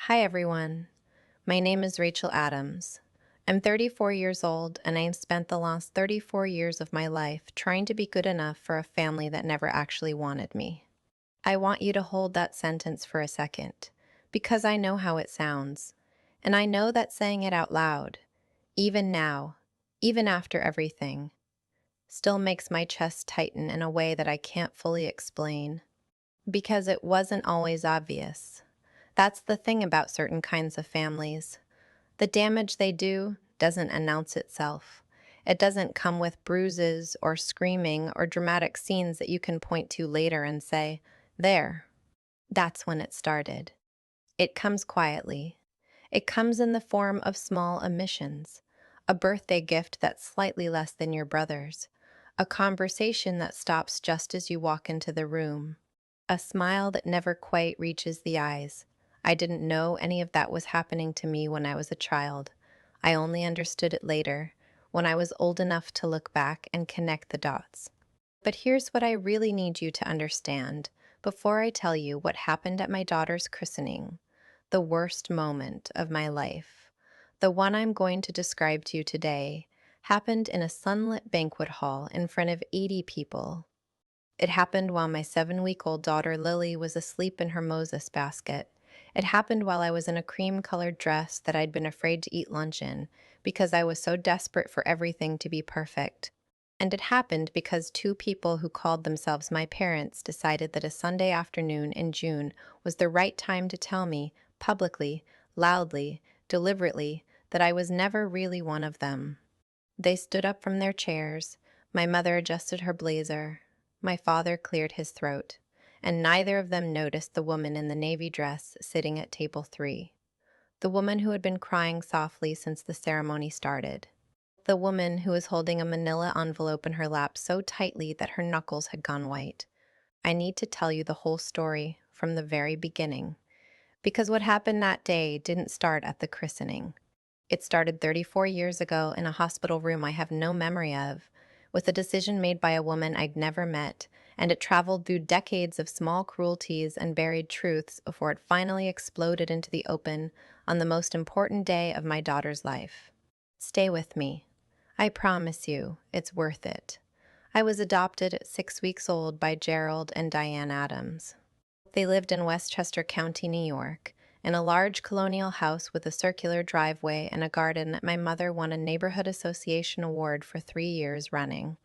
Hi, everyone. My name is Rachel Adams. I'm 34 years old, and I've spent the last 34 years of my life trying to be good enough for a family that never actually wanted me. I want you to hold that sentence for a second, because I know how it sounds. And I know that saying it out loud, even now, even after everything, still makes my chest tighten in a way that I can't fully explain. Because it wasn't always obvious. That's the thing about certain kinds of families. The damage they do doesn't announce itself. It doesn't come with bruises or screaming or dramatic scenes that you can point to later and say, there, that's when it started. It comes quietly. It comes in the form of small omissions, a birthday gift that's slightly less than your brother's, a conversation that stops just as you walk into the room, a smile that never quite reaches the eyes. I didn't know any of that was happening to me when I was a child. I only understood it later, when I was old enough to look back and connect the dots. But here's what I really need you to understand before I tell you what happened at my daughter's christening, the worst moment of my life. The one I'm going to describe to you today happened in a sunlit banquet hall in front of 80 people. It happened while my 7-week-old daughter Lily was asleep in her Moses basket. It happened while I was in a cream-colored dress that I'd been afraid to eat lunch in because I was so desperate for everything to be perfect. And it happened because two people who called themselves my parents decided that a Sunday afternoon in June was the right time to tell me, publicly, loudly, deliberately, that I was never really one of them. They stood up from their chairs. My mother adjusted her blazer. My father cleared his throat. And neither of them noticed the woman in the navy dress sitting at table 3. The woman who had been crying softly since the ceremony started. The woman who was holding a manila envelope in her lap so tightly that her knuckles had gone white. I need to tell you the whole story from the very beginning, because what happened that day didn't start at the christening. It started 34 years ago in a hospital room I have no memory of, with a decision made by a woman I'd never met, and it traveled through decades of small cruelties and buried truths before it finally exploded into the open on the most important day of my daughter's life. Stay with me. I promise you, it's worth it. I was adopted at 6 weeks old by Gerald and Diane Adams. They lived in Westchester County, New York, in a large colonial house with a circular driveway and a garden that my mother won a neighborhood association award for 3 years running.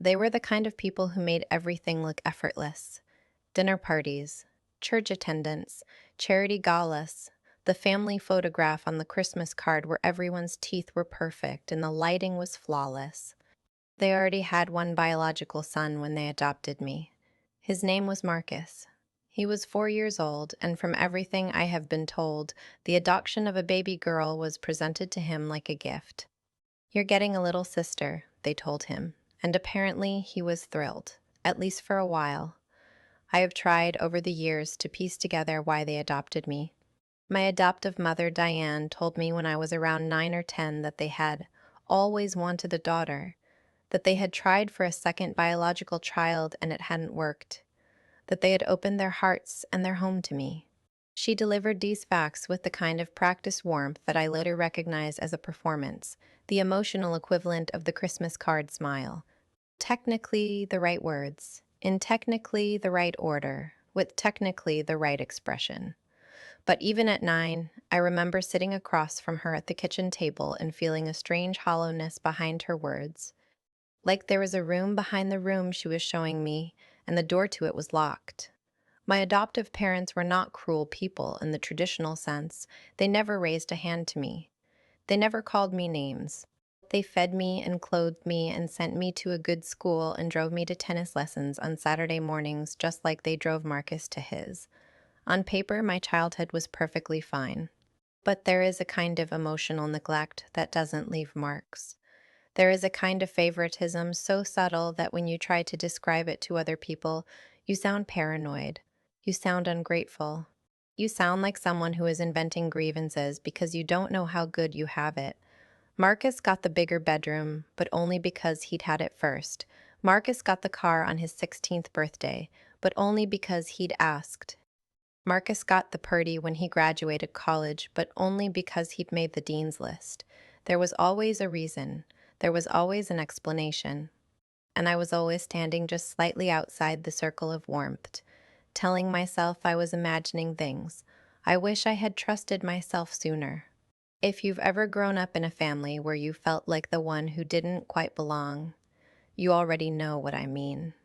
They were the kind of people who made everything look effortless. Dinner parties, church attendance, charity galas, the family photograph on the Christmas card where everyone's teeth were perfect and the lighting was flawless. They already had one biological son when they adopted me. His name was Marcus. He was 4 years old, and from everything I have been told, the adoption of a baby girl was presented to him like a gift. You're getting a little sister, they told him, and apparently he was thrilled, at least for a while. I have tried over the years to piece together why they adopted me. My adoptive mother, Diane, told me when I was around 9 or 10 that they had always wanted a daughter, that they had tried for a second biological child and it hadn't worked, that they had opened their hearts and their home to me. She delivered these facts with the kind of practiced warmth that I later recognized as a performance, the emotional equivalent of the Christmas card smile. Technically the right words, in technically the right order, with technically the right expression. But even at 9, I remember sitting across from her at the kitchen table and feeling a strange hollowness behind her words. Like there was a room behind the room she was showing me, and the door to it was locked. My adoptive parents were not cruel people in the traditional sense. They never raised a hand to me. They never called me names. They fed me and clothed me and sent me to a good school and drove me to tennis lessons on Saturday mornings just like they drove Marcus to his. On paper, my childhood was perfectly fine. But there is a kind of emotional neglect that doesn't leave marks. There is a kind of favoritism so subtle that when you try to describe it to other people, you sound paranoid. You sound ungrateful. You sound like someone who is inventing grievances because you don't know how good you have it. Marcus got the bigger bedroom, but only because he'd had it first. Marcus got the car on his 16th birthday, but only because he'd asked. Marcus got the purdy when he graduated college, but only because he'd made the dean's list. There was always a reason. There was always an explanation. And I was always standing just slightly outside the circle of warmth, telling myself I was imagining things. I wish I had trusted myself sooner. If you've ever grown up in a family where you felt like the one who didn't quite belong, you already know what I mean.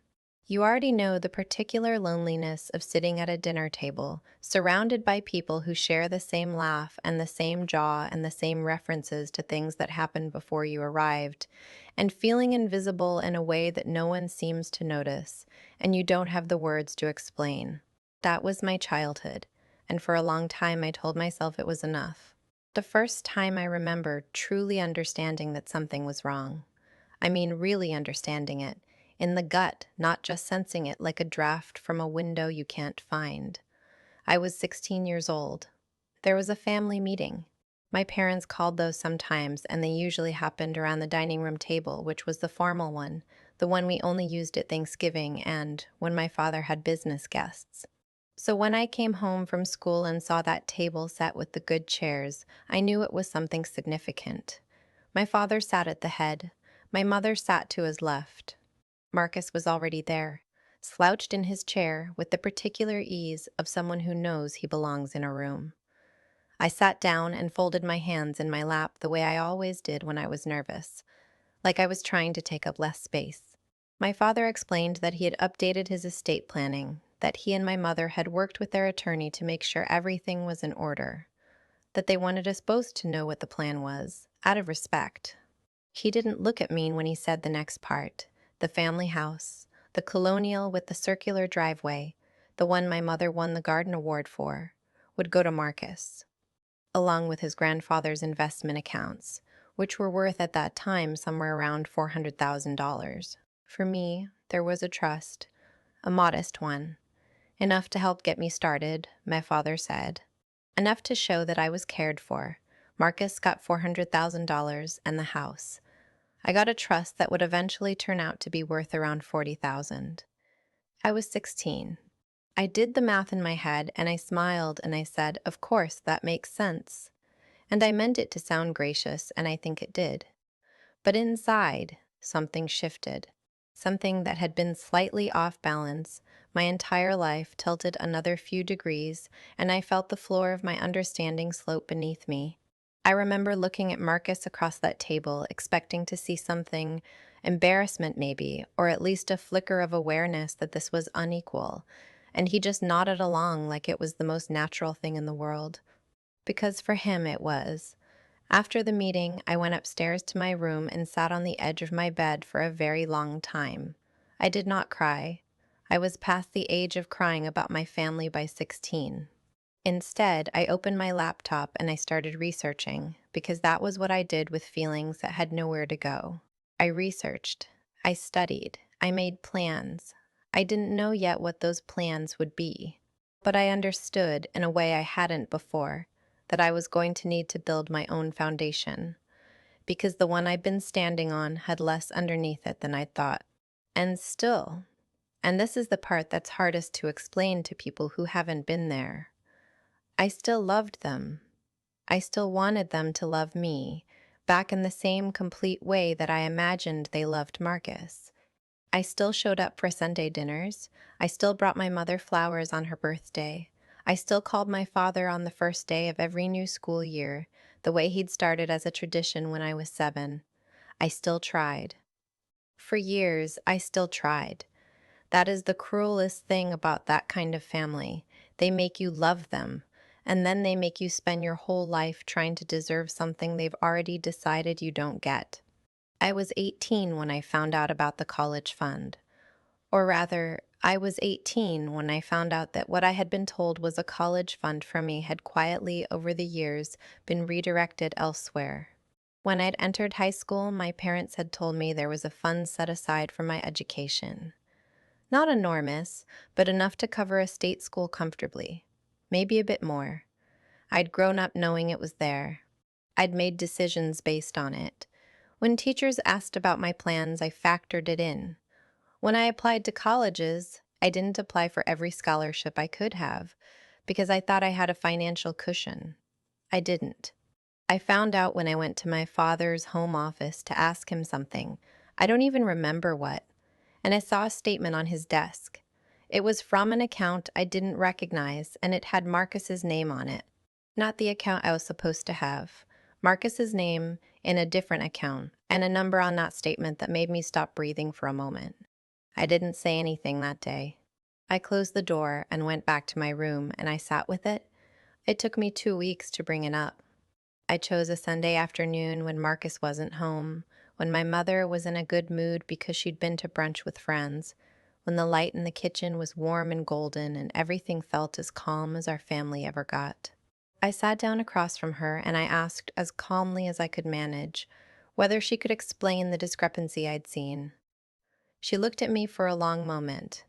You already know the particular loneliness of sitting at a dinner table, surrounded by people who share the same laugh and the same jaw and the same references to things that happened before you arrived, and feeling invisible in a way that no one seems to notice, and you don't have the words to explain. That was my childhood, and for a long time I told myself it was enough. The first time I remember truly understanding that something was wrong. I mean, really understanding it. In the gut, not just sensing it like a draft from a window you can't find. I was 16 years old. There was a family meeting. My parents called those sometimes, and they usually happened around the dining room table, which was the formal one, the one we only used at Thanksgiving and when my father had business guests. So when I came home from school and saw that table set with the good chairs, I knew it was something significant. My father sat at the head. My mother sat to his left. Marcus was already there, slouched in his chair with the particular ease of someone who knows he belongs in a room. I sat down and folded my hands in my lap the way I always did when I was nervous, like I was trying to take up less space. My father explained that he had updated his estate planning, that he and my mother had worked with their attorney to make sure everything was in order, that they wanted us both to know what the plan was, out of respect. He didn't look at me when he said the next part. The family house, the colonial with the circular driveway, the one my mother won the garden award for, would go to Marcus, along with his grandfather's investment accounts, which were worth at that time somewhere around $400,000. For me, there was a trust, a modest one, enough to help get me started, my father said, enough to show that I was cared for. Marcus got $400,000 and the house. I got a trust that would eventually turn out to be worth around 40,000. I was 16. I did the math in my head and I smiled and I said, "Of course, that makes sense." And I meant it to sound gracious, and I think it did. But inside, something shifted. Something that had been slightly off balance my entire life tilted another few degrees, and I felt the floor of my understanding slope beneath me. I remember looking at Marcus across that table, expecting to see something, embarrassment maybe, or at least a flicker of awareness that this was unequal, and he just nodded along like it was the most natural thing in the world. Because for him it was. After the meeting, I went upstairs to my room and sat on the edge of my bed for a very long time. I did not cry. I was past the age of crying about my family by 16. Instead, I opened my laptop and I started researching, because that was what I did with feelings that had nowhere to go. I researched. I studied. I made plans. I didn't know yet what those plans would be, but I understood in a way I hadn't before that I was going to need to build my own foundation, because the one I'd been standing on had less underneath it than I'd thought. And still, and this is the part that's hardest to explain to people who haven't been there, I still loved them. I still wanted them to love me, back in the same complete way that I imagined they loved Marcus. I still showed up for Sunday dinners. I still brought my mother flowers on her birthday. I still called my father on the first day of every new school year, the way he'd started as a tradition when I was 7. I still tried. For years, I still tried. That is the cruelest thing about that kind of family. They make you love them, and then they make you spend your whole life trying to deserve something they've already decided you don't get. I was 18 when I found out about the college fund. Or rather, I was 18 when I found out that what I had been told was a college fund for me had quietly, over the years, been redirected elsewhere. When I'd entered high school, my parents had told me there was a fund set aside for my education. Not enormous, but enough to cover a state school comfortably. Maybe a bit more. I'd grown up knowing it was there. I'd made decisions based on it. When teachers asked about my plans, I factored it in. When I applied to colleges, I didn't apply for every scholarship I could have. because I thought I had a financial cushion. I didn't. I found out when I went to my father's home office to ask him something. I don't even remember what. And I saw a statement on his desk. It was from an account I didn't recognize, and it had Marcus's name on it. Not the account I was supposed to have. Marcus's name in a different account, and a number on that statement that made me stop breathing for a moment. I didn't say anything that day. I closed the door and went back to my room, and I sat with it. It took me 2 weeks to bring it up. I chose a Sunday afternoon when Marcus wasn't home, when my mother was in a good mood because she'd been to brunch with friends, when the light in the kitchen was warm and golden and everything felt as calm as our family ever got. I sat down across from her and I asked, as calmly as I could manage, whether she could explain the discrepancy I'd seen. She looked at me for a long moment,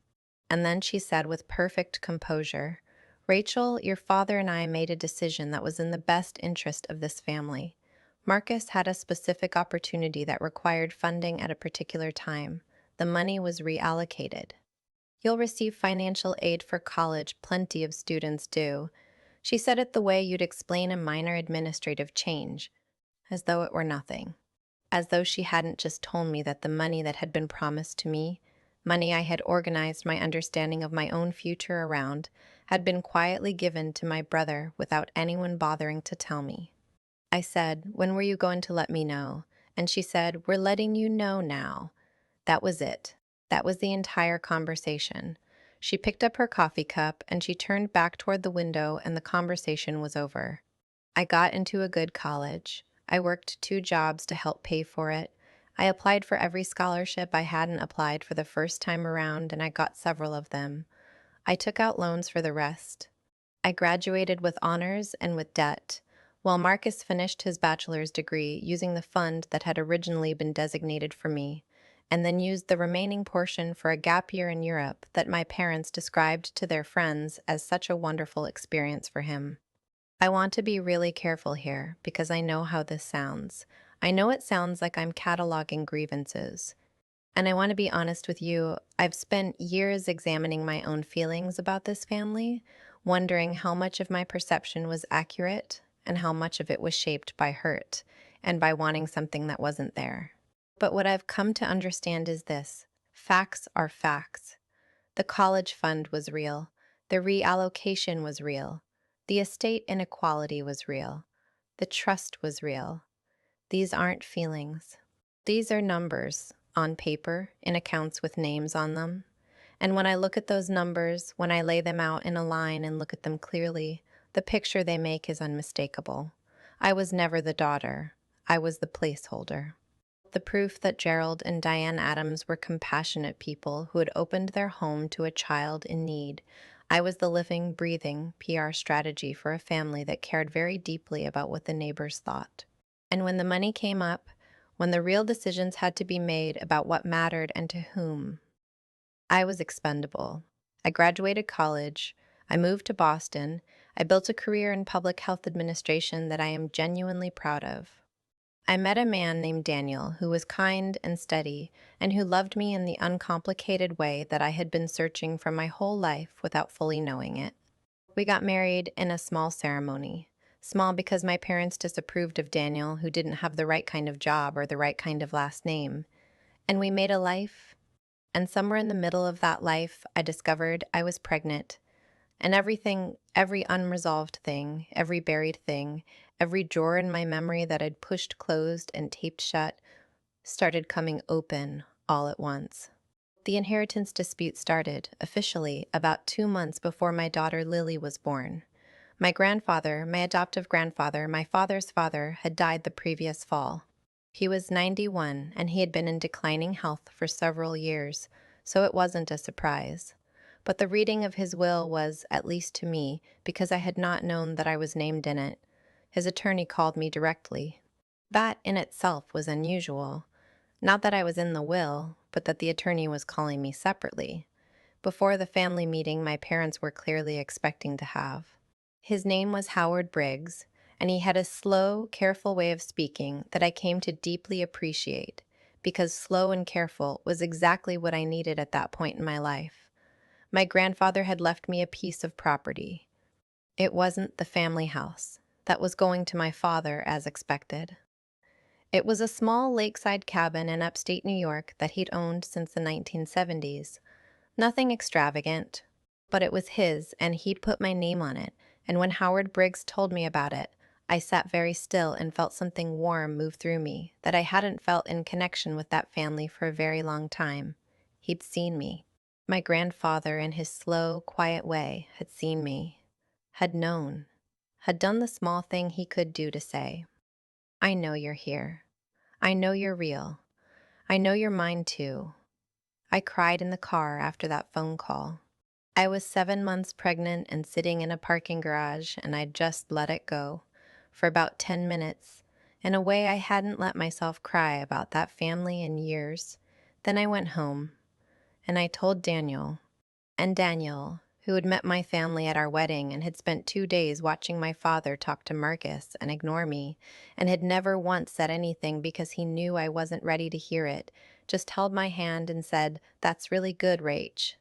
and then she said with perfect composure, "Rachel, your father and I made a decision that was in the best interest of this family. Marcus had a specific opportunity that required funding at a particular time. The money was reallocated. You'll receive financial aid for college, plenty of students do." She said it the way you'd explain a minor administrative change, as though it were nothing. As though she hadn't just told me that the money that had been promised to me, money I had organized my understanding of my own future around, had been quietly given to my brother without anyone bothering to tell me. I said, "When were you going to let me know?" And she said, "We're letting you know now." That was it. That was the entire conversation. She picked up her coffee cup and she turned back toward the window, and the conversation was over. I got into a good college. I worked 2 jobs to help pay for it. I applied for every scholarship I hadn't applied for the first time around, and I got several of them. I took out loans for the rest. I graduated with honors and with debt, while Marcus finished his bachelor's degree using the fund that had originally been designated for me, and then used the remaining portion for a gap year in Europe that my parents described to their friends as such a wonderful experience for him. I want to be really careful here because I know how this sounds. I know it sounds like I'm cataloging grievances. And I want to be honest with you, I've spent years examining my own feelings about this family, wondering how much of my perception was accurate and how much of it was shaped by hurt and by wanting something that wasn't there. But what I've come to understand is this: facts are facts. The college fund was real. The reallocation was real. The estate inequality was real. The trust was real. These aren't feelings. These are numbers on paper in accounts with names on them. And when I look at those numbers, when I lay them out in a line and look at them clearly, the picture they make is unmistakable. I was never the daughter. I was the placeholder. The proof that Gerald and Diane Adams were compassionate people who had opened their home to a child in need. I was the living, breathing PR strategy for a family that cared very deeply about what the neighbors thought. And when the money came up, when the real decisions had to be made about what mattered and to whom, I was expendable. I graduated college. I moved to Boston. I built a career in public health administration that I am genuinely proud of. I met a man named Daniel who was kind and steady and who loved me in the uncomplicated way that I had been searching for my whole life without fully knowing it. We got married in a small ceremony. Small because my parents disapproved of Daniel, who didn't have the right kind of job or the right kind of last name. And we made a life. And somewhere in the middle of that life, I discovered I was pregnant. And everything, every unresolved thing, every buried thing, every drawer in my memory that I'd pushed closed and taped shut started coming open all at once. The inheritance dispute started, officially, about 2 months before my daughter Lily was born. My grandfather, my adoptive grandfather, my father's father, had died the previous fall. He was 91, and he had been in declining health for several years, so it wasn't a surprise. But the reading of his will was, at least to me, because I had not known that I was named in it. His attorney called me directly. That in itself was unusual. Not that I was in the will, but that the attorney was calling me separately, before the family meeting my parents were clearly expecting to have. His name was Howard Briggs, and he had a slow, careful way of speaking that I came to deeply appreciate, because slow and careful was exactly what I needed at that point in my life. My grandfather had left me a piece of property. It wasn't the family house that was going to my father as expected. It was a small lakeside cabin in upstate New York that he'd owned since the 1970s. Nothing extravagant, but it was his, and he'd put my name on it. And when Howard Briggs told me about it, I sat very still and felt something warm move through me that I hadn't felt in connection with that family for a very long time. He'd seen me. My grandfather, in his slow, quiet way, had seen me, had known, had done the small thing he could do to say, I know you're here. I know you're real. I know you're mine too. I cried in the car after that phone call. I was 7 months pregnant and sitting in a parking garage, and I'd just let it go for about 10 minutes in a way I hadn't let myself cry about that family in years. Then I went home, and I told Daniel. And Daniel, who had met my family at our wedding and had spent 2 days watching my father talk to Marcus and ignore me, and had never once said anything because he knew I wasn't ready to hear it, just held my hand and said, That's really good, Rach.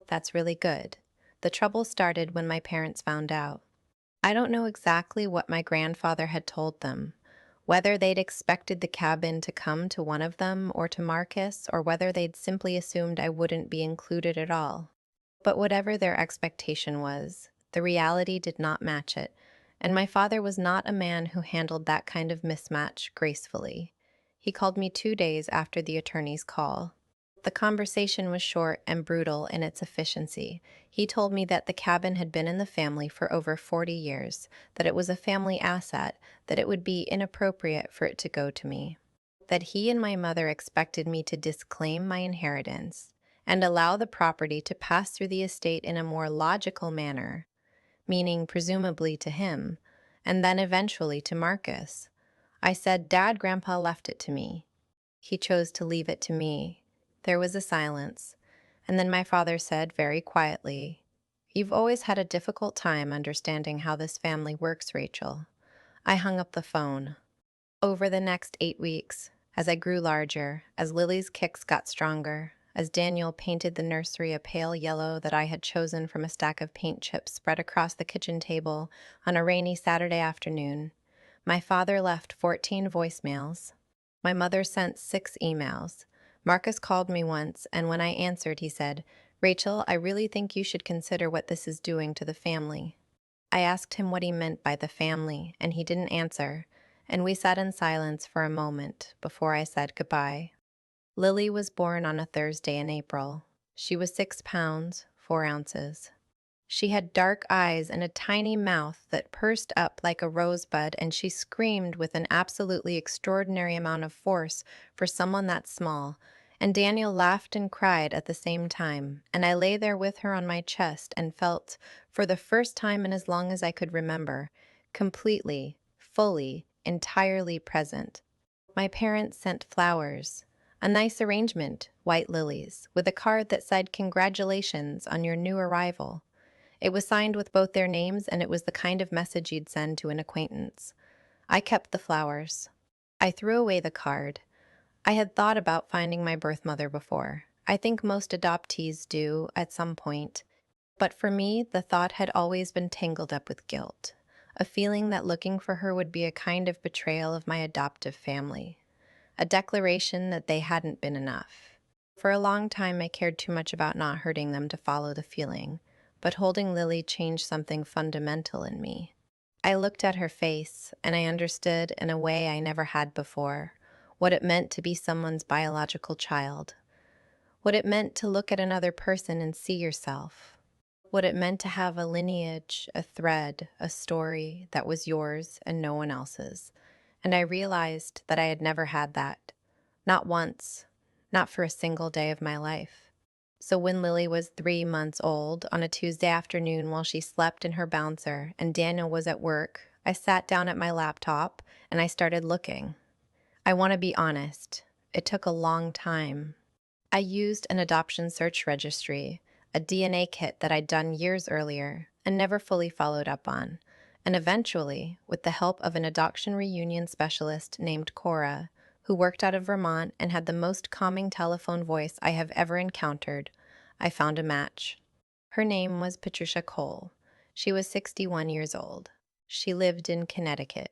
That's really good. The trouble started when my parents found out. I don't know exactly what my grandfather had told them, whether they'd expected the cabin to come to one of them or to Marcus, or whether they'd simply assumed I wouldn't be included at all. But whatever their expectation was, the reality did not match it, and my father was not a man who handled that kind of mismatch gracefully. He called me 2 days after the attorney's call. The conversation was short and brutal in its efficiency. He told me that the cabin had been in the family for over 40 years, that it was a family asset, that it would be inappropriate for it to go to me, that he and my mother expected me to disclaim my inheritance and allow the property to pass through the estate in a more logical manner, meaning presumably to him, and then eventually to Marcus. I said, Dad, Grandpa left it to me. He chose to leave it to me. There was a silence, and then my father said very quietly, You've always had a difficult time understanding how this family works, Rachel. I hung up the phone. Over the next 8 weeks, as I grew larger, as Lily's kicks got stronger, as Daniel painted the nursery a pale yellow that I had chosen from a stack of paint chips spread across the kitchen table on a rainy Saturday afternoon, my father left 14 voicemails. My mother sent 6 emails. Marcus called me once, and when I answered, he said, Rachel, I really think you should consider what this is doing to the family. I asked him what he meant by the family, and he didn't answer, and we sat in silence for a moment before I said goodbye. Lily was born on a Thursday in April. She was 6 pounds, 4 ounces. She had dark eyes and a tiny mouth that pursed up like a rosebud, and she screamed with an absolutely extraordinary amount of force for someone that small. And Daniel laughed and cried at the same time, and I lay there with her on my chest and felt, for the first time in as long as I could remember, completely, fully, entirely present. My parents sent flowers. A nice arrangement, white lilies, with a card that said, Congratulations on your new arrival. It was signed with both their names, and it was the kind of message you'd send to an acquaintance. I kept the flowers. I threw away the card. I had thought about finding my birth mother before. I think most adoptees do at some point. But for me, the thought had always been tangled up with guilt, a feeling that looking for her would be a kind of betrayal of my adoptive family, a declaration that they hadn't been enough. For a long time, I cared too much about not hurting them to follow the feeling, but holding Lily changed something fundamental in me. I looked at her face, and I understood in a way I never had before what it meant to be someone's biological child, what it meant to look at another person and see yourself, what it meant to have a lineage, a thread, a story that was yours and no one else's. And I realized that I had never had that. Not once. Not for a single day of my life. So when Lily was 3 months old, on a Tuesday afternoon while she slept in her bouncer and Daniel was at work, I sat down at my laptop and I started looking. I want to be honest. It took a long time. I used an adoption search registry, a DNA kit that I'd done years earlier and never fully followed up on. And eventually, with the help of an adoption reunion specialist named Cora, who worked out of Vermont and had the most calming telephone voice I have ever encountered, I found a match. Her name was Patricia Cole. She was 61 years old. She lived in Connecticut.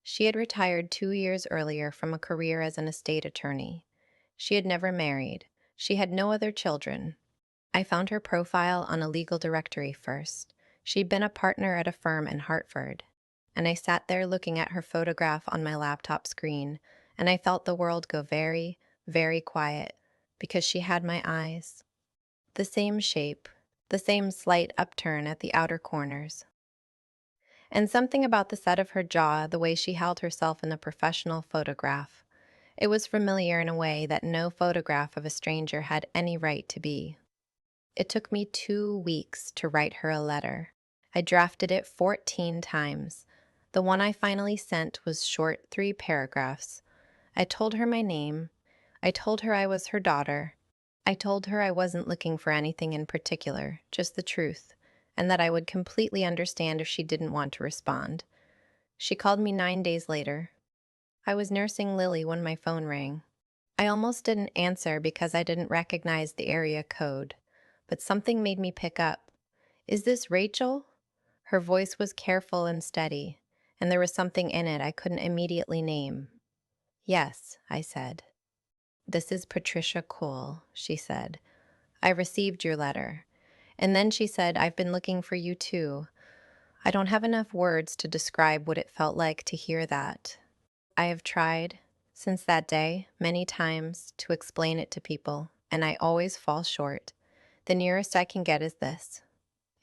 She had retired 2 years earlier from a career as an estate attorney. She had never married. She had no other children. I found her profile on a legal directory first. She'd been a partner at a firm in Hartford. And I sat there looking at her photograph on my laptop screen, and I felt the world go very, very quiet because she had my eyes. The same shape, the same slight upturn at the outer corners. And something about the set of her jaw, the way she held herself in the professional photograph. It was familiar in a way that no photograph of a stranger had any right to be. It took me 2 weeks to write her a letter. I drafted it 14 times. The one I finally sent was short, 3 paragraphs. I told her my name. I told her I was her daughter. I told her I wasn't looking for anything in particular, just the truth, and that I would completely understand if she didn't want to respond. She called me 9 days later. I was nursing Lily when my phone rang. I almost didn't answer because I didn't recognize the area code, but something made me pick up. "Is this Rachel?" Her voice was careful and steady, and there was something in it I couldn't immediately name. "Yes," I said. "This is Patricia Cole," she said. "I received your letter." And then she said, "I've been looking for you too." I don't have enough words to describe what it felt like to hear that. I have tried, since that day, many times to explain it to people, and I always fall short. The nearest I can get is this.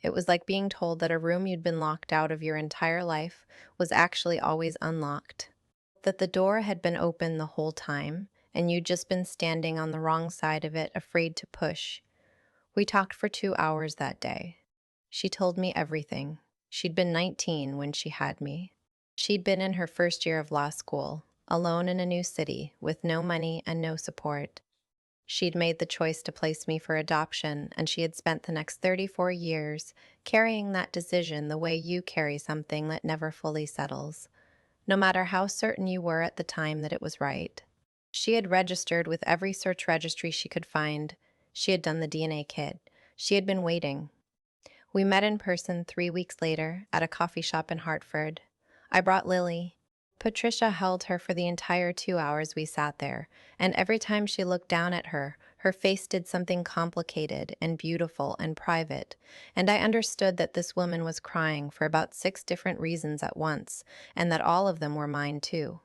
It was like being told that a room you'd been locked out of your entire life was actually always unlocked. That the door had been open the whole time, and you'd just been standing on the wrong side of it, afraid to push. We talked for 2 hours that day. She told me everything. She'd been 19 when she had me. She'd been in her first year of law school, alone in a new city, with no money and no support. She'd made the choice to place me for adoption, and she had spent the next 34 years carrying that decision the way you carry something that never fully settles, no matter how certain you were at the time that it was right. She had registered with every search registry she could find. She had done the DNA kit. She had been waiting. We met in person 3 weeks later at a coffee shop in Hartford. I brought Lily. Patricia held her for the entire 2 hours we sat there, and every time she looked down at her, her face did something complicated and beautiful and private, and I understood that this woman was crying for about 6 different reasons at once, and that all of them were mine too.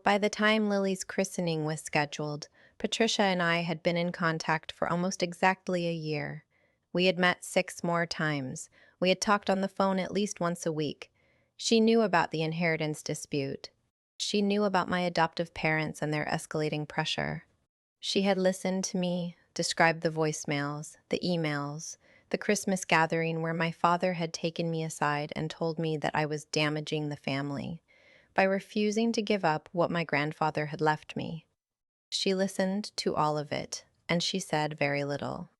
By the time Lily's christening was scheduled, Patricia and I had been in contact for almost exactly a year. We had met 6 more times. We had talked on the phone at least once a week. She knew about the inheritance dispute. She knew about my adoptive parents and their escalating pressure. She had listened to me, described the voicemails, the emails, the Christmas gathering where my father had taken me aside and told me that I was damaging the family by refusing to give up what my grandfather had left me. She listened to all of it, and she said very little.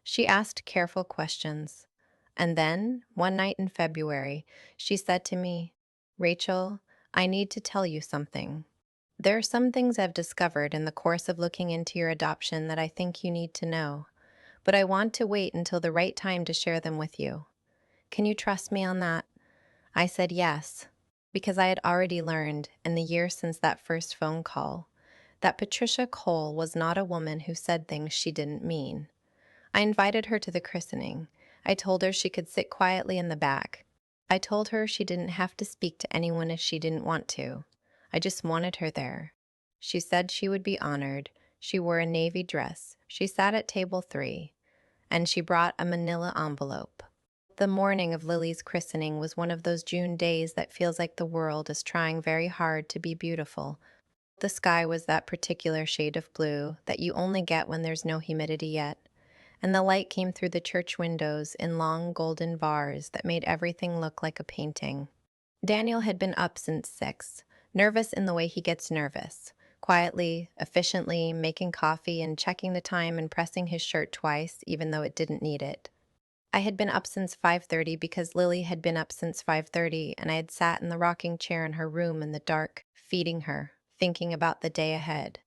She asked careful questions. And then, one night in February, she said to me, "Rachel, I need to tell you something. There are some things I've discovered in the course of looking into your adoption that I think you need to know, but I want to wait until the right time to share them with you. Can you trust me on that?" I said yes, because I had already learned, in the years since that first phone call, that Patricia Cole was not a woman who said things she didn't mean. I invited her to the christening. I told her she could sit quietly in the back. I told her she didn't have to speak to anyone if she didn't want to. I just wanted her there. She said she would be honored. She wore a navy dress. She sat at table 3, and she brought a manila envelope. The morning of Lily's christening was one of those June days that feels like the world is trying very hard to be beautiful. The sky was that particular shade of blue that you only get when there's no humidity yet, and the light came through the church windows in long golden bars that made everything look like a painting. Daniel had been up since 6, nervous in the way he gets nervous, quietly, efficiently, making coffee and checking the time and pressing his shirt twice, even though it didn't need it. I had been up since 5:30 because Lily had been up since 5:30, and I had sat in the rocking chair in her room in the dark, feeding her, thinking about the day ahead.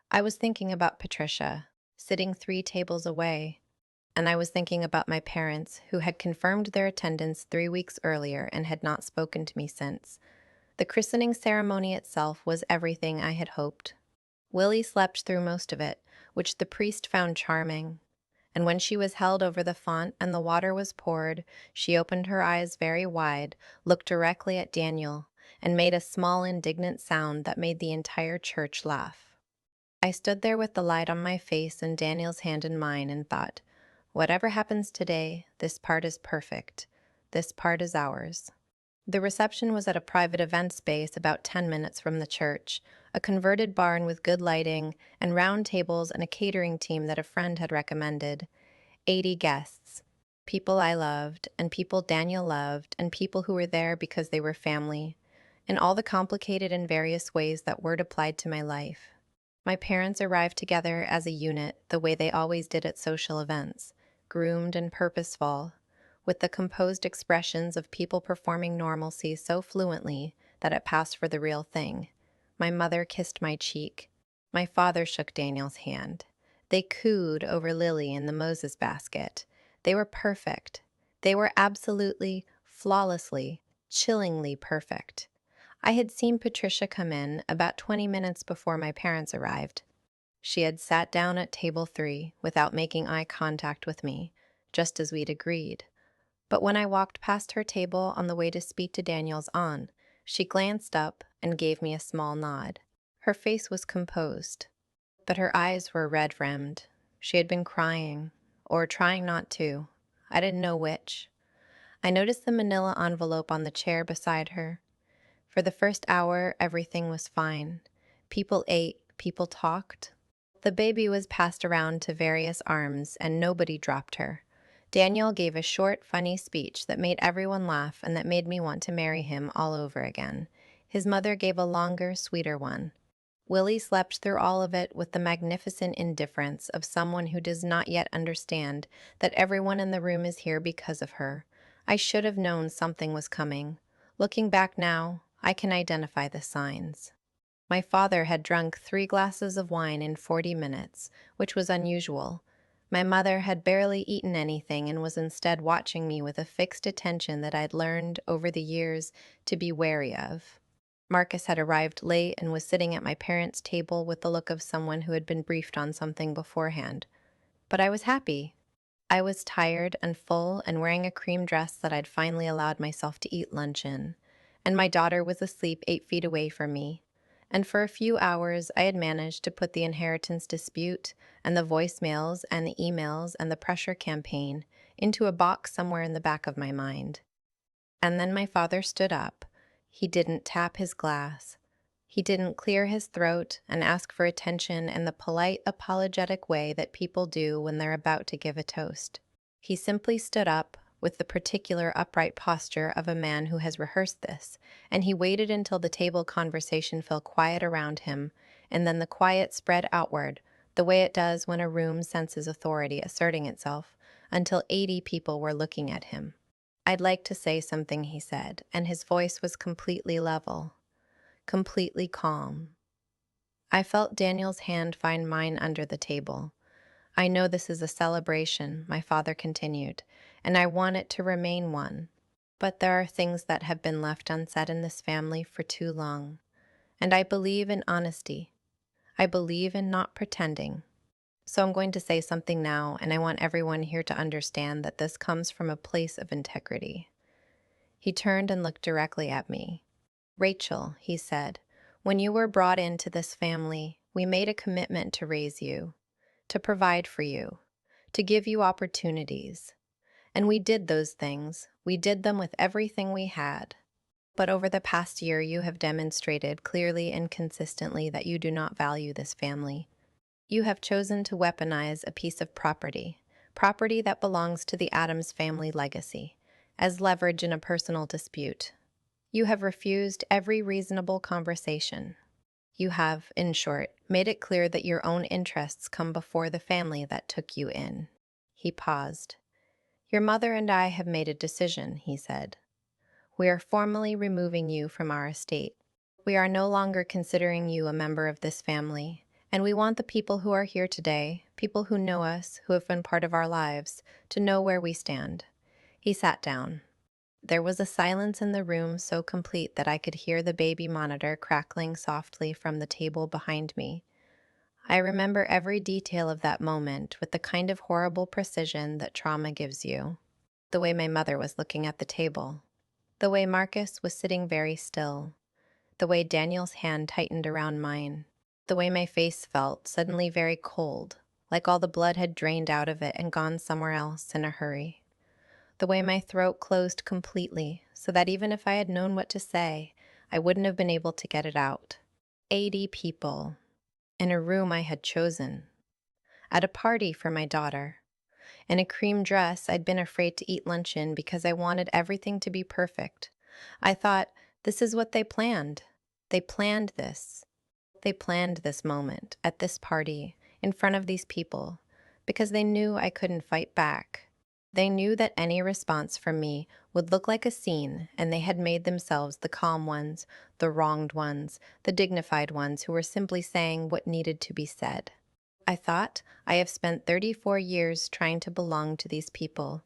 I was thinking about Patricia, sitting 3 tables away. and I was thinking about my parents, who had confirmed their attendance 3 weeks earlier and had not spoken to me since. The christening ceremony itself was everything I had hoped. Willie slept through most of it, which the priest found charming. And when she was held over the font and the water was poured, she opened her eyes very wide, looked directly at Daniel, and made a small indignant sound that made the entire church laugh. I stood there with the light on my face and Daniel's hand in mine and thought, whatever happens today, this part is perfect. This part is ours. The reception was at a private event space about 10 minutes from the church, a converted barn with good lighting and round tables and a catering team that a friend had recommended. 80 guests. People I loved, and people Daniel loved, and people who were there because they were family, in all the complicated and various ways that word applied to my life. My parents arrived together as a unit, the way they always did at social events, groomed and purposeful, with the composed expressions of people performing normalcy so fluently that it passed for the real thing. My mother kissed my cheek. My father shook Daniel's hand. They cooed over Lily in the Moses basket. They were perfect. They were absolutely, flawlessly, chillingly perfect. I had seen Patricia come in about 20 minutes before my parents arrived. She had sat down at table 3 without making eye contact with me, just as we'd agreed. But when I walked past her table on the way to speak to Daniel's aunt, she glanced up and gave me a small nod. Her face was composed, but her eyes were red-rimmed. She had been crying, or trying not to. I didn't know which. I noticed the manila envelope on the chair beside her. For the first hour, everything was fine. People ate, people talked. The baby was passed around to various arms, and nobody dropped her. Daniel gave a short, funny speech that made everyone laugh and that made me want to marry him all over again. His mother gave a longer, sweeter one. Willie slept through all of it with the magnificent indifference of someone who does not yet understand that everyone in the room is here because of her. I should have known something was coming. Looking back now, I can identify the signs. My father had drunk 3 glasses of wine in 40 minutes, which was unusual. My mother had barely eaten anything and was instead watching me with a fixed attention that I'd learned over the years to be wary of. Marcus had arrived late and was sitting at my parents' table with the look of someone who had been briefed on something beforehand. But I was happy. I was tired and full and wearing a cream dress that I'd finally allowed myself to eat lunch in. And my daughter was asleep 8 feet away from me. And for a few hours, I had managed to put the inheritance dispute and the voicemails and the emails and the pressure campaign into a box somewhere in the back of my mind. And then my father stood up. He didn't tap his glass. He didn't clear his throat and ask for attention in the polite, apologetic way that people do when they're about to give a toast. He simply stood up with the particular upright posture of a man who has rehearsed this, and he waited until the table conversation fell quiet around him, and then the quiet spread outward, the way it does when a room senses authority asserting itself, until 80 people were looking at him. "I'd like to say something," he said, and his voice was completely level, completely calm. I felt Daniel's hand find mine under the table. "I know this is a celebration," my father continued, "and I want it to remain one. But there are things that have been left unsaid in this family for too long. And I believe in honesty. I believe in not pretending. So I'm going to say something now, and I want everyone here to understand that this comes from a place of integrity." He turned and looked directly at me. "Rachel," he said, "when you were brought into this family, we made a commitment to raise you, to provide for you, to give you opportunities. And we did those things. We did them with everything we had. But over the past year, you have demonstrated clearly and consistently that you do not value this family. You have chosen to weaponize a piece of property, property that belongs to the Adams family legacy, as leverage in a personal dispute. You have refused every reasonable conversation. You have, in short, made it clear that your own interests come before the family that took you in." He paused. "Your mother and I have made a decision," he said. "We are formally removing you from our estate. We are no longer considering you a member of this family, And we want the people who are here today, people who know us, who have been part of our lives, to know where we stand. He sat down. There was a silence in the room so complete that I could hear the baby monitor crackling softly from the table behind me. I remember every detail of that moment with the kind of horrible precision that trauma gives you. The way my mother was looking at the table. The way Marcus was sitting very still. The way Daniel's hand tightened around mine. The way my face felt suddenly very cold, like all the blood had drained out of it and gone somewhere else in a hurry. The way my throat closed completely, so that even if I had known what to say, I wouldn't have been able to get it out. 80 people in a room I had chosen, at a party for my daughter. In a cream dress I'd been afraid to eat lunch in because I wanted everything to be perfect. I thought, this is what they planned. They planned this. They planned this moment, at this party, in front of these people, because they knew I couldn't fight back. They knew that any response from me would look like a scene, and they had made themselves the calm ones, the wronged ones, the dignified ones who were simply saying what needed to be said. I thought, I have spent 34 years trying to belong to these people.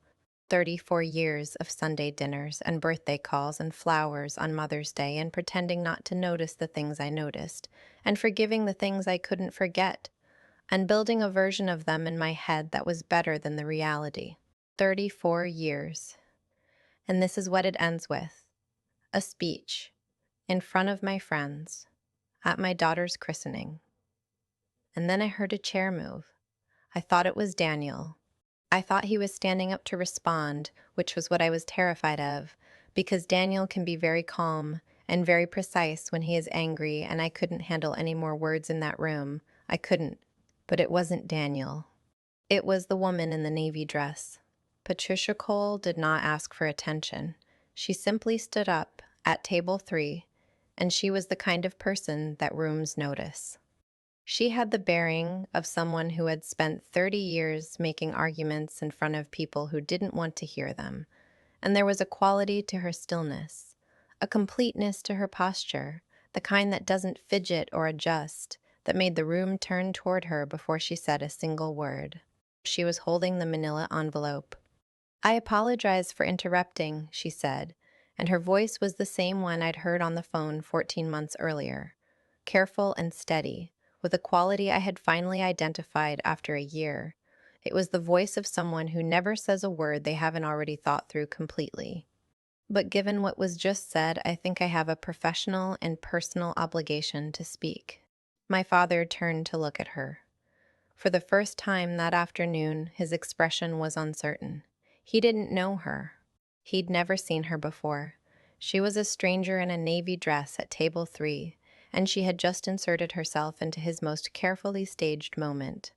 34 years of Sunday dinners and birthday calls and flowers on Mother's Day and pretending not to notice the things I noticed, and forgiving the things I couldn't forget, and building a version of them in my head that was better than the reality. 34 years. And this is what it ends with. A speech. In front of my friends. At my daughter's christening. And then I heard a chair move. I thought it was Daniel. I thought he was standing up to respond, which was what I was terrified of, because Daniel can be very calm and very precise when he is angry, and I couldn't handle any more words in that room. I couldn't. But it wasn't Daniel. It was the woman in the navy dress. Patricia Cole did not ask for attention. She simply stood up at table 3, and she was the kind of person that rooms notice. She had the bearing of someone who had spent 30 years making arguments in front of people who didn't want to hear them, and there was a quality to her stillness, a completeness to her posture, the kind that doesn't fidget or adjust, that made the room turn toward her before she said a single word. She was holding the manila envelope. "I apologize for interrupting," she said, and her voice was the same one I'd heard on the phone 14 months earlier, careful and steady, with a quality I had finally identified after a year. It was the voice of someone who never says a word they haven't already thought through completely. But given what was just said, I think I have a professional and personal obligation to speak. My father turned to look at her. For the first time that afternoon, his expression was uncertain. He didn't know her. He'd never seen her before. She was a stranger in a navy dress at table 3, and she had just inserted herself into his most carefully staged moment.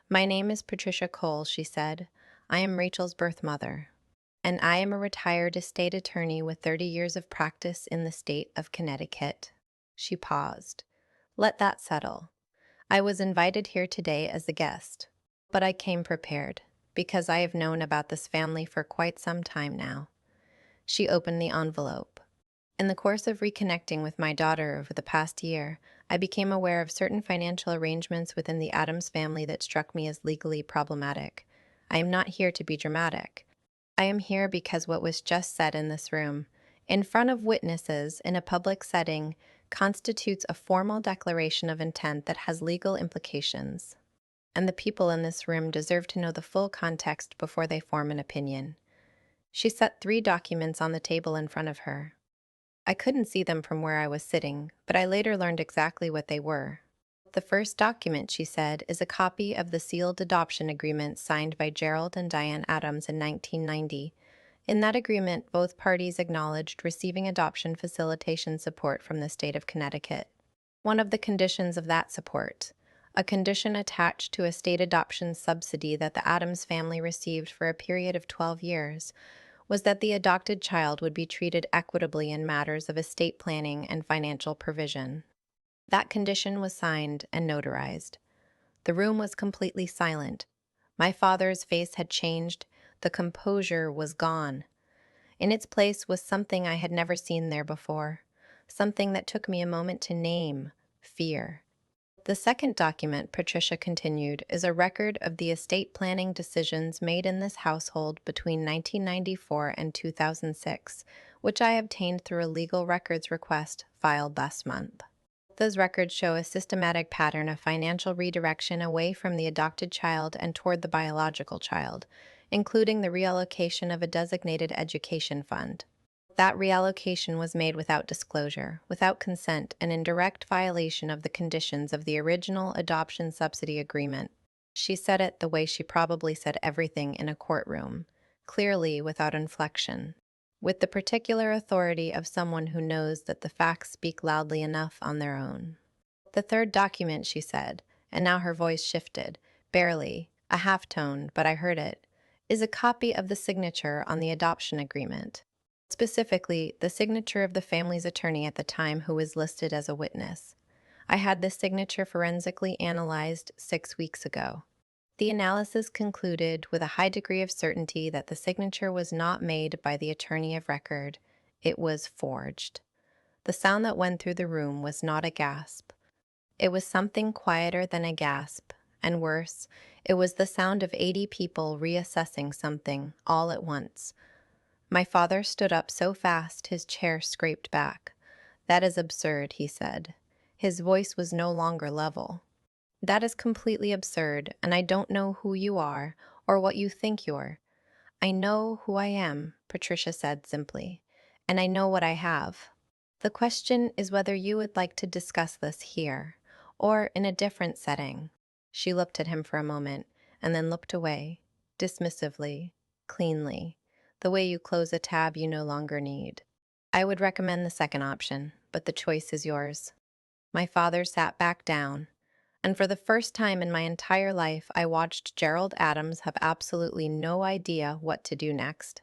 "My name is Patricia Cole," she said. "I am Rachel's birth mother, and I am a retired estate attorney with 30 years of practice in the state of Connecticut." She paused. "Let that settle. I was invited here today as a guest, but I came prepared, because I have known about this family for quite some time now." She opened the envelope. "In the course of reconnecting with my daughter over the past year, I became aware of certain financial arrangements within the Adams family that struck me as legally problematic. I am not here to be dramatic. I am here because what was just said in this room, in front of witnesses in a public setting, constitutes a formal declaration of intent that has legal implications. And the people in this room deserve to know the full context before they form an opinion." She set 3 documents on the table in front of her. I couldn't see them from where I was sitting, but I later learned exactly what they were. "The first document," she said, "is a copy of the sealed adoption agreement signed by Gerald and Diane Adams in 1990. In that agreement, both parties acknowledged receiving adoption facilitation support from the state of Connecticut. One of the conditions of that support, a condition attached to a state adoption subsidy that the Adams family received for a period of 12 years, was that the adopted child would be treated equitably in matters of estate planning and financial provision. That condition was signed and notarized. The room was completely silent. My father's face had changed. The composure was gone. In its place was something I had never seen there before, something that took me a moment to name: fear. The second document, Patricia continued, is a record of the estate planning decisions made in this household between 1994 and 2006, which I obtained through a legal records request filed last month. Those records show a systematic pattern of financial redirection away from the adopted child and toward the biological child, including the reallocation of a designated education fund. That reallocation was made without disclosure, without consent, and in direct violation of the conditions of the original adoption subsidy agreement. She said it the way she probably said everything in a courtroom, clearly without inflection, with the particular authority of someone who knows that the facts speak loudly enough on their own. The third document, she said, and now her voice shifted, barely, a half tone, but I heard it, is a copy of the signature on the adoption agreement. Specifically, the signature of the family's attorney at the time who was listed as a witness. I had this signature forensically analyzed 6 weeks ago. The analysis concluded with a high degree of certainty that the signature was not made by the attorney of record. It was forged. The sound that went through the room was not a gasp. It was something quieter than a gasp, and worse, it was the sound of 80 people reassessing something all at once. My father stood up so fast his chair scraped back. "That is absurd," he said. His voice was no longer level. "That is completely absurd, and I don't know who you are or what you think you're." "I know who I am," Patricia said simply, "and I know what I have. The question is whether you would like to discuss this here or in a different setting." She looked at him for a moment and then looked away, dismissively, cleanly, the way you close a tab you no longer need. "I would recommend the second option, but the choice is yours." My father sat back down, and for the first time in my entire life, I watched Gerald Adams have absolutely no idea what to do next.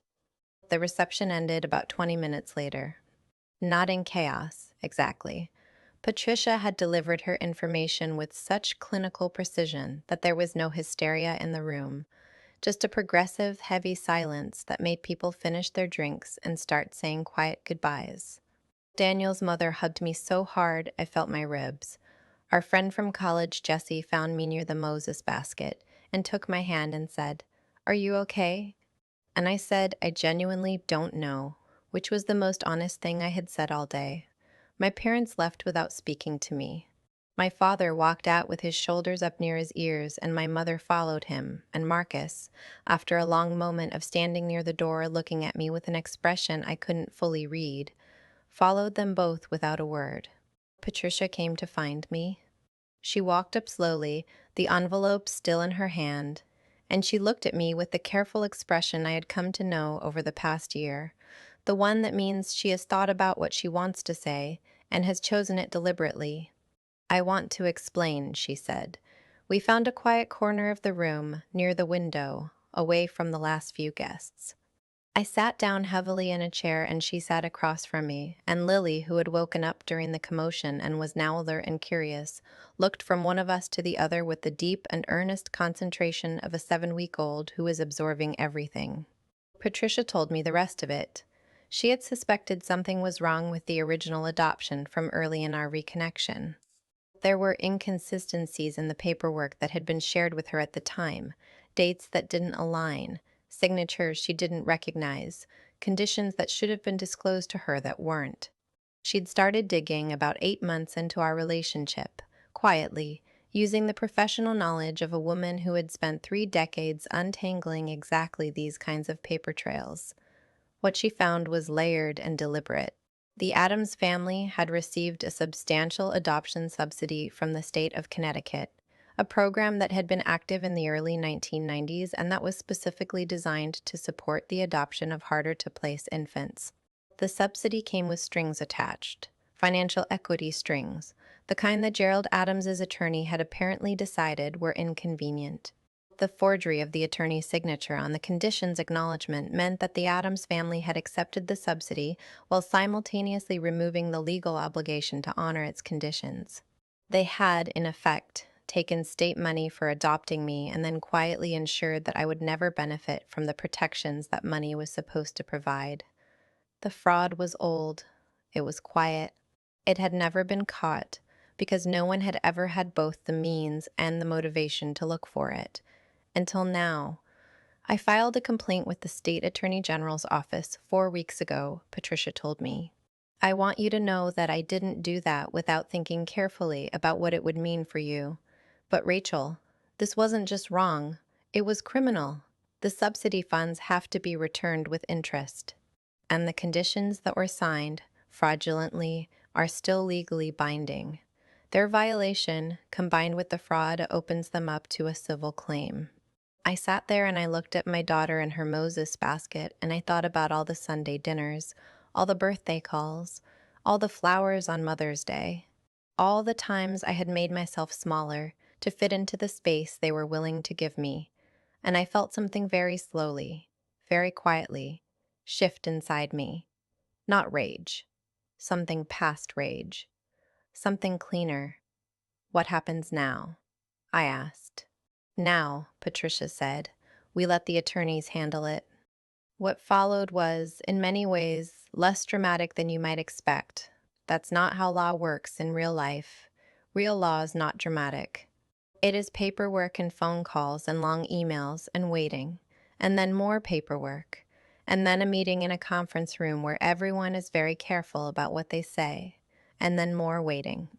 The reception ended about 20 minutes later. Not in chaos, exactly. Patricia had delivered her information with such clinical precision that there was no hysteria in the room, just a progressive, heavy silence that made people finish their drinks and start saying quiet goodbyes. Daniel's mother hugged me so hard I felt my ribs. Our friend from college, Jessie, found me near the Moses basket and took my hand and said, "Are you okay?" And I said, "I genuinely don't know," which was the most honest thing I had said all day. My parents left without speaking to me. My father walked out with his shoulders up near his ears, and my mother followed him, and Marcus, after a long moment of standing near the door looking at me with an expression I couldn't fully read, followed them both without a word. Patricia came to find me. She walked up slowly, the envelope still in her hand, and she looked at me with the careful expression I had come to know over the past year, the one that means she has thought about what she wants to say and has chosen it deliberately. "I want to explain," she said. "We found a quiet corner of the room, near the window, away from the last few guests." I sat down heavily in a chair and she sat across from me, and Lily, who had woken up during the commotion and was now alert and curious, looked from one of us to the other with the deep and earnest concentration of a 7-week-old who is absorbing everything. Patricia told me the rest of it. She had suspected something was wrong with the original adoption from early in our reconnection. There were inconsistencies in the paperwork that had been shared with her at the time, dates that didn't align, signatures she didn't recognize, conditions that should have been disclosed to her that weren't. She'd started digging about 8 months into our relationship, quietly, using the professional knowledge of a woman who had spent 3 decades untangling exactly these kinds of paper trails. What she found was layered and deliberate. The Adams family had received a substantial adoption subsidy from the state of Connecticut, a program that had been active in the early 1990s and that was specifically designed to support the adoption of harder-to-place infants. The subsidy came with strings attached, financial equity strings, the kind that Gerald Adams's attorney had apparently decided were inconvenient. The forgery of the attorney's signature on the conditions acknowledgement meant that the Adams family had accepted the subsidy while simultaneously removing the legal obligation to honor its conditions. They had, in effect, taken state money for adopting me and then quietly ensured that I would never benefit from the protections that money was supposed to provide. The fraud was old. It was quiet. It had never been caught, because no one had ever had both the means and the motivation to look for it. Until now. I filed a complaint with the State Attorney General's office 4 weeks ago, Patricia told me. I want you to know that I didn't do that without thinking carefully about what it would mean for you. But Rachel, this wasn't just wrong, it was criminal. The subsidy funds have to be returned with interest. And the conditions that were signed, fraudulently, are still legally binding. Their violation, combined with the fraud, opens them up to a civil claim. I sat there and I looked at my daughter and her Moses basket, and I thought about all the Sunday dinners, all the birthday calls, all the flowers on Mother's Day, all the times I had made myself smaller to fit into the space they were willing to give me. And I felt something very slowly, very quietly, shift inside me. Not rage. Something past rage. Something cleaner. What happens now? I asked. Now, Patricia said, we let the attorneys handle it. What followed was, in many ways, less dramatic than you might expect. That's not how law works in real life. Real law is not dramatic. It is paperwork and phone calls and long emails and waiting, and then more paperwork, and then a meeting in a conference room where everyone is very careful about what they say, and then more waiting.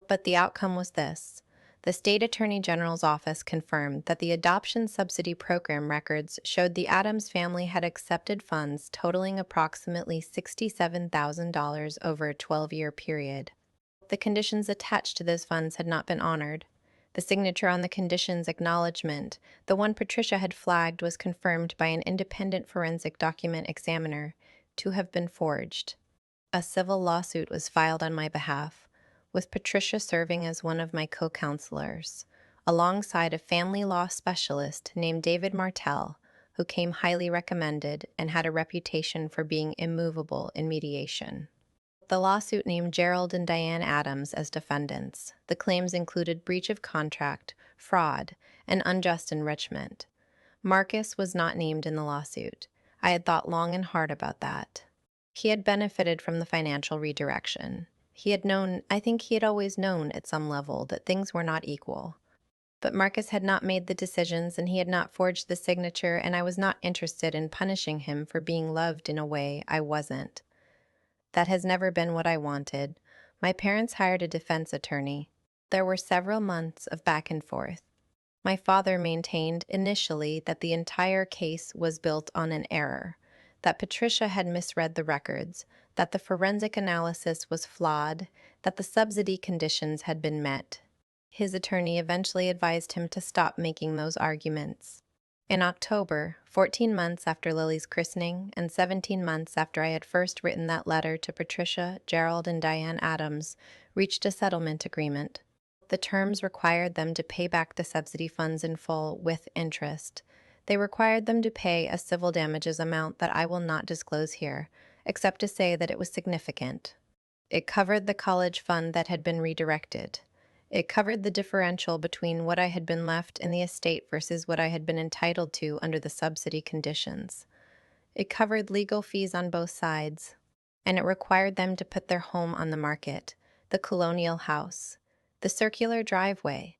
But the outcome was this. The State Attorney General's office confirmed that the adoption subsidy program records showed the Adams family had accepted funds totaling approximately $67,000 over a 12-year period. The conditions attached to those funds had not been honored. The signature on the conditions acknowledgement, the one Patricia had flagged, was confirmed by an independent forensic document examiner to have been forged. A civil lawsuit was filed on my behalf, with Patricia serving as one of my co-counselors, alongside a family law specialist named David Martell, who came highly recommended and had a reputation for being immovable in mediation. The lawsuit named Gerald and Diane Adams as defendants. The claims included breach of contract, fraud, and unjust enrichment. Marcus was not named in the lawsuit. I had thought long and hard about that. He had benefited from the financial redirection. I think he had always known at some level that things were not equal. But Marcus had not made the decisions and he had not forged the signature, and I was not interested in punishing him for being loved in a way I wasn't. That has never been what I wanted. My parents hired a defense attorney. There were several months of back and forth. My father maintained initially that the entire case was built on an error, that Patricia had misread the records, that the forensic analysis was flawed, that the subsidy conditions had been met. His attorney eventually advised him to stop making those arguments. In October, 14 months after Lily's christening and 17 months after I had first written that letter to Patricia, Gerald, and Diane Adams, reached a settlement agreement. The terms required them to pay back the subsidy funds in full with interest. They required them to pay a civil damages amount that I will not disclose here, except to say that it was significant. It covered the college fund that had been redirected. It covered the differential between what I had been left in the estate versus what I had been entitled to under the subsidy conditions. It covered legal fees on both sides. And it required them to put their home on the market, the colonial house, the circular driveway,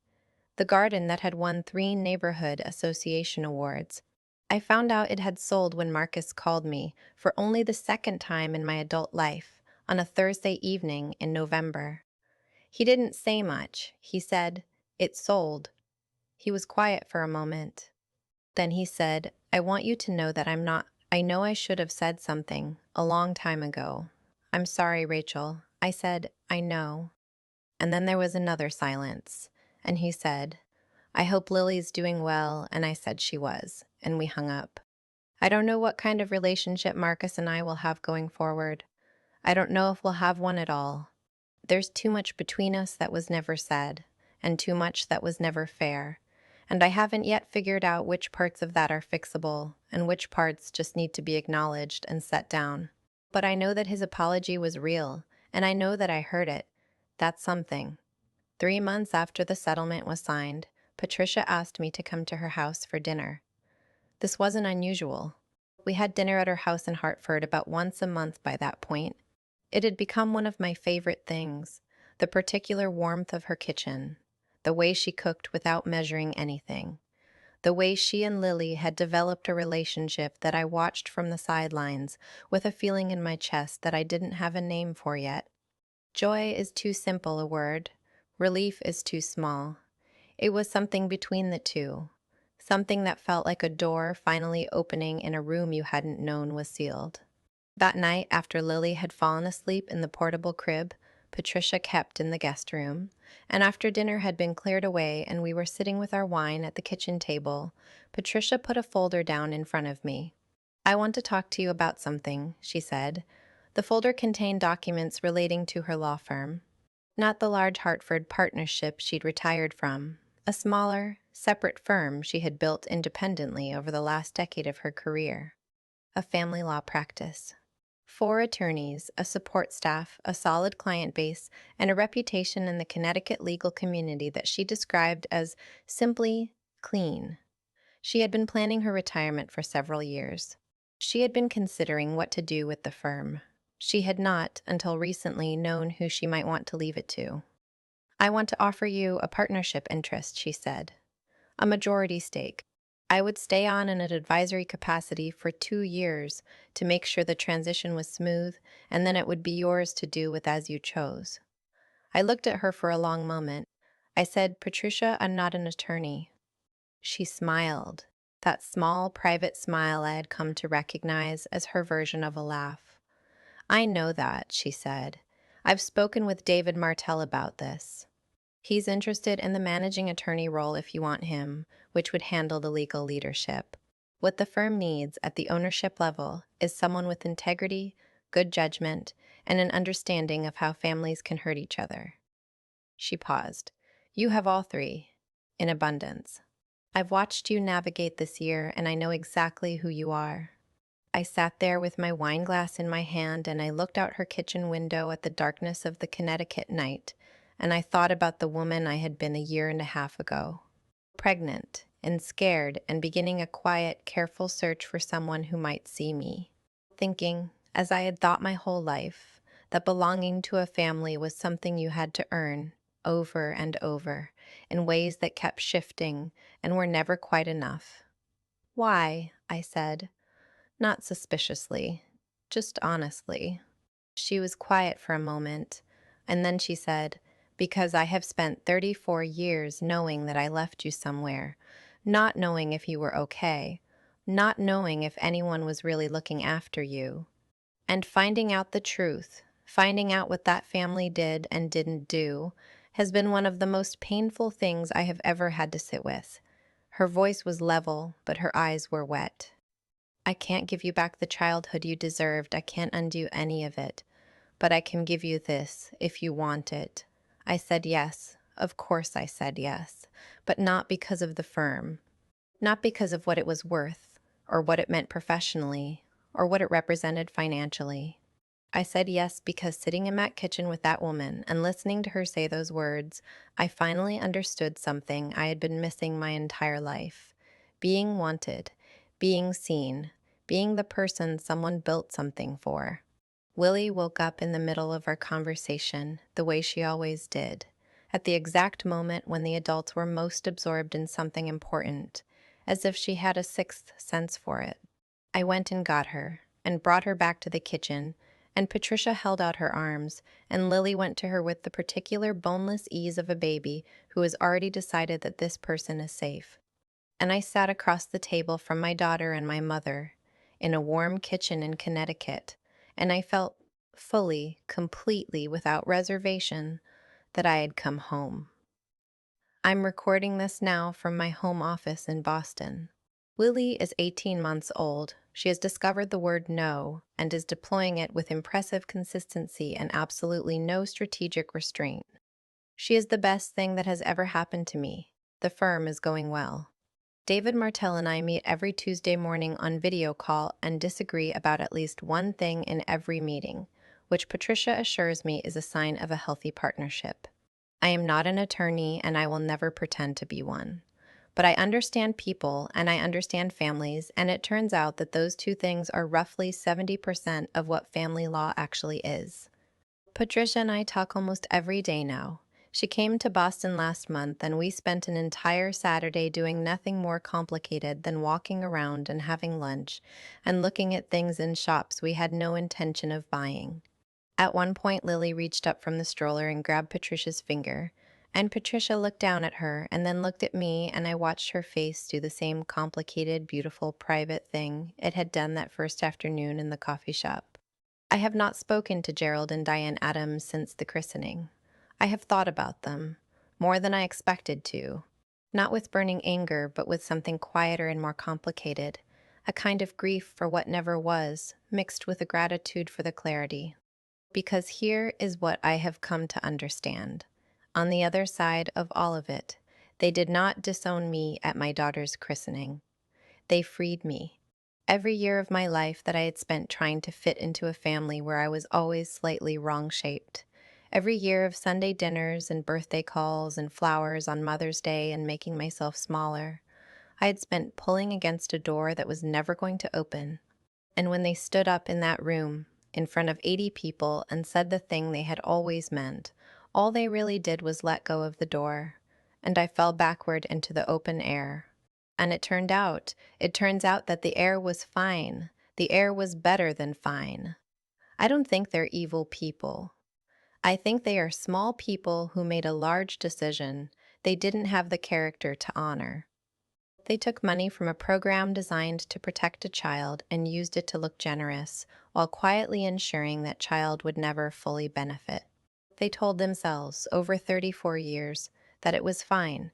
the garden that had won 3 neighborhood association awards. I found out it had sold when Marcus called me for only the second time in my adult life on a Thursday evening in November. He didn't say much. He said, "It sold." He was quiet for a moment. Then he said, "I want you to know that I know I should have said something a long time ago. I'm sorry, Rachel." I said, "I know." And then there was another silence. And he said, "I hope Lily's doing well." And I said she was. And we hung up. I don't know what kind of relationship Marcus and I will have going forward. I don't know if we'll have one at all. There's too much between us that was never said, and too much that was never fair. And I haven't yet figured out which parts of that are fixable, and which parts just need to be acknowledged and set down. But I know that his apology was real, and I know that I heard it. That's something. 3 months after the settlement was signed, Patricia asked me to come to her house for dinner. This wasn't unusual. We had dinner at her house in Hartford about once a month by that point. It had become one of my favorite things. the particular warmth of her kitchen, the way she cooked without measuring anything, the way she and Lily had developed a relationship that I watched from the sidelines with a feeling in my chest that I didn't have a name for yet. Joy is too simple a word. Relief is too small. It was something between the two. Something that felt like a door finally opening in a room you hadn't known was sealed. That night, after Lily had fallen asleep in the portable crib Patricia kept in the guest room, and after dinner had been cleared away and we were sitting with our wine at the kitchen table, Patricia put a folder down in front of me. "I want to talk to you about something," she said. The folder contained documents relating to her law firm. Not the large Hartford partnership she'd retired from, a smaller, separate firm she had built independently over the last decade of her career. A family law practice. 4 attorneys, a support staff, a solid client base, and a reputation in the Connecticut legal community that she described as simply clean. She had been planning her retirement for several years. She had been considering what to do with the firm. She had not, until recently, known who she might want to leave it to. "I want to offer you a partnership interest," she said. "A majority stake. I would stay on in an advisory capacity for 2 years to make sure the transition was smooth, and then it would be yours to do with as you chose." I looked at her for a long moment. I said, "Patricia, I'm not an attorney." She smiled, that small, private smile I had come to recognize as her version of a laugh. "I know that," she said. "I've spoken with David Martell about this. He's interested in the managing attorney role if you want him, which would handle the legal leadership. What the firm needs at the ownership level is someone with integrity, good judgment, and an understanding of how families can hurt each other." She paused. "You have all three, in abundance. I've watched you navigate this year, and I know exactly who you are." I sat there with my wine glass in my hand, and I looked out her kitchen window at the darkness of the Connecticut night, and I thought about the woman I had been a year and a half ago. Pregnant and scared and beginning a quiet, careful search for someone who might see me. Thinking, as I had thought my whole life, that belonging to a family was something you had to earn, over and over, in ways that kept shifting and were never quite enough. "Why?" I said. Not suspiciously, just honestly. She was quiet for a moment, and then she said, "Because I have spent 34 years knowing that I left you somewhere, not knowing if you were okay, not knowing if anyone was really looking after you, and finding out the truth, finding out what that family did and didn't do, has been one of the most painful things I have ever had to sit with." Her voice was level, but her eyes were wet. "I can't give you back the childhood you deserved. I can't undo any of it. But I can give you this, if you want it." I said yes. Of course I said yes. But not because of the firm. Not because of what it was worth, or what it meant professionally, or what it represented financially. I said yes because sitting in that kitchen with that woman and listening to her say those words, I finally understood something I had been missing my entire life. Being wanted, being seen, being the person someone built something for. Willie woke up in the middle of our conversation, the way she always did, at the exact moment when the adults were most absorbed in something important, as if she had a sixth sense for it. I went and got her, and brought her back to the kitchen, and Patricia held out her arms, and Lily went to her with the particular boneless ease of a baby who has already decided that this person is safe. And I sat across the table from my daughter and my mother, in a warm kitchen in Connecticut, and I felt fully, completely, without reservation, that I had come home. I'm recording this now from my home office in Boston. Lily is 18 months old. She has discovered the word no and is deploying it with impressive consistency and absolutely no strategic restraint. She is the best thing that has ever happened to me. The firm is going well. David Martell and I meet every Tuesday morning on video call and disagree about at least one thing in every meeting, which Patricia assures me is a sign of a healthy partnership. I am not an attorney and I will never pretend to be one. But I understand people and I understand families, and it turns out that those two things are roughly 70% of what family law actually is. Patricia and I talk almost every day now. She came to Boston last month, and we spent an entire Saturday doing nothing more complicated than walking around and having lunch and looking at things in shops we had no intention of buying. At one point, Lily reached up from the stroller and grabbed Patricia's finger, and Patricia looked down at her and then looked at me, and I watched her face do the same complicated, beautiful, private thing it had done that first afternoon in the coffee shop. I have not spoken to Gerald and Diane Adams since the christening. I have thought about them, more than I expected to. Not with burning anger, but with something quieter and more complicated, a kind of grief for what never was, mixed with a gratitude for the clarity. Because here is what I have come to understand. On the other side of all of it, they did not disown me at my daughter's christening. They freed me. Every year of my life that I had spent trying to fit into a family where I was always slightly wrong-shaped. Every year of Sunday dinners and birthday calls and flowers on Mother's Day and making myself smaller. I had spent pulling against a door that was never going to open. And when they stood up in that room, in front of 80 people, and said the thing they had always meant, all they really did was let go of the door, and I fell backward into the open air. And it turns out that the air was fine. The air was better than fine. I don't think they're evil people. I think they are small people who made a large decision they didn't have the character to honor. They took money from a program designed to protect a child and used it to look generous, while quietly ensuring that child would never fully benefit. They told themselves, over 34 years, that it was fine,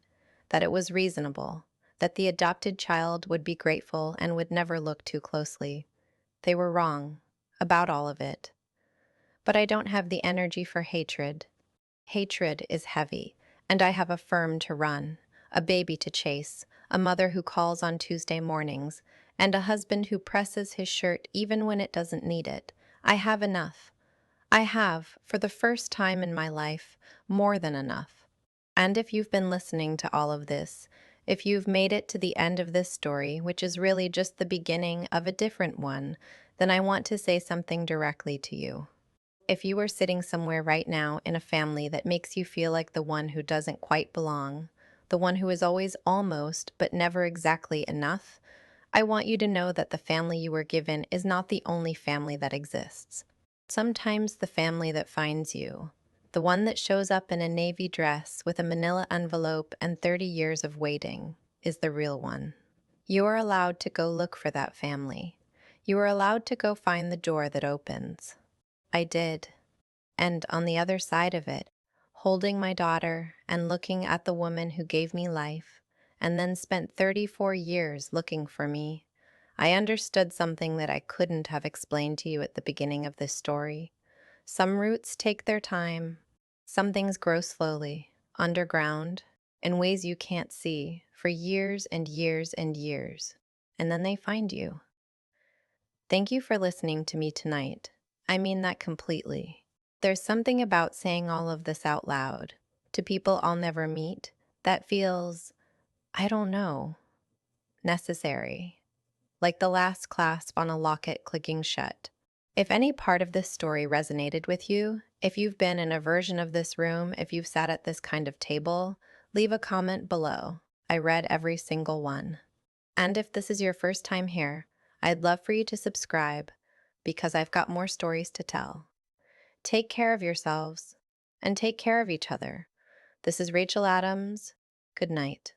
that it was reasonable, that the adopted child would be grateful and would never look too closely. They were wrong about all of it. But I don't have the energy for hatred. Hatred is heavy, and I have a firm to run, a baby to chase, a mother who calls on Tuesday mornings, and a husband who presses his shirt even when it doesn't need it. I have enough. I have, for the first time in my life, more than enough. And if you've been listening to all of this, if you've made it to the end of this story, which is really just the beginning of a different one, then I want to say something directly to you. If you are sitting somewhere right now in a family that makes you feel like the one who doesn't quite belong, the one who is always almost but never exactly enough, I want you to know that the family you were given is not the only family that exists. Sometimes the family that finds you, the one that shows up in a navy dress with a manila envelope and 30 years of waiting, is the real one. You are allowed to go look for that family. You are allowed to go find the door that opens. I did. And on the other side of it, holding my daughter and looking at the woman who gave me life and then spent 34 years looking for me, I understood something that I couldn't have explained to you at the beginning of this story. Some roots take their time. Some things grow slowly, underground, in ways you can't see, for years and years and years. And then they find you. Thank you for listening to me tonight. I mean that completely. There's something about saying all of this out loud to people I'll never meet that feels, I don't know, necessary. Like the last clasp on a locket clicking shut. If any part of this story resonated with you, if you've been in a version of this room, if you've sat at this kind of table, leave a comment below. I read every single one. And if this is your first time here, I'd love for you to subscribe because I've got more stories to tell. Take care of yourselves and take care of each other. This is Rachel Adams. Good night.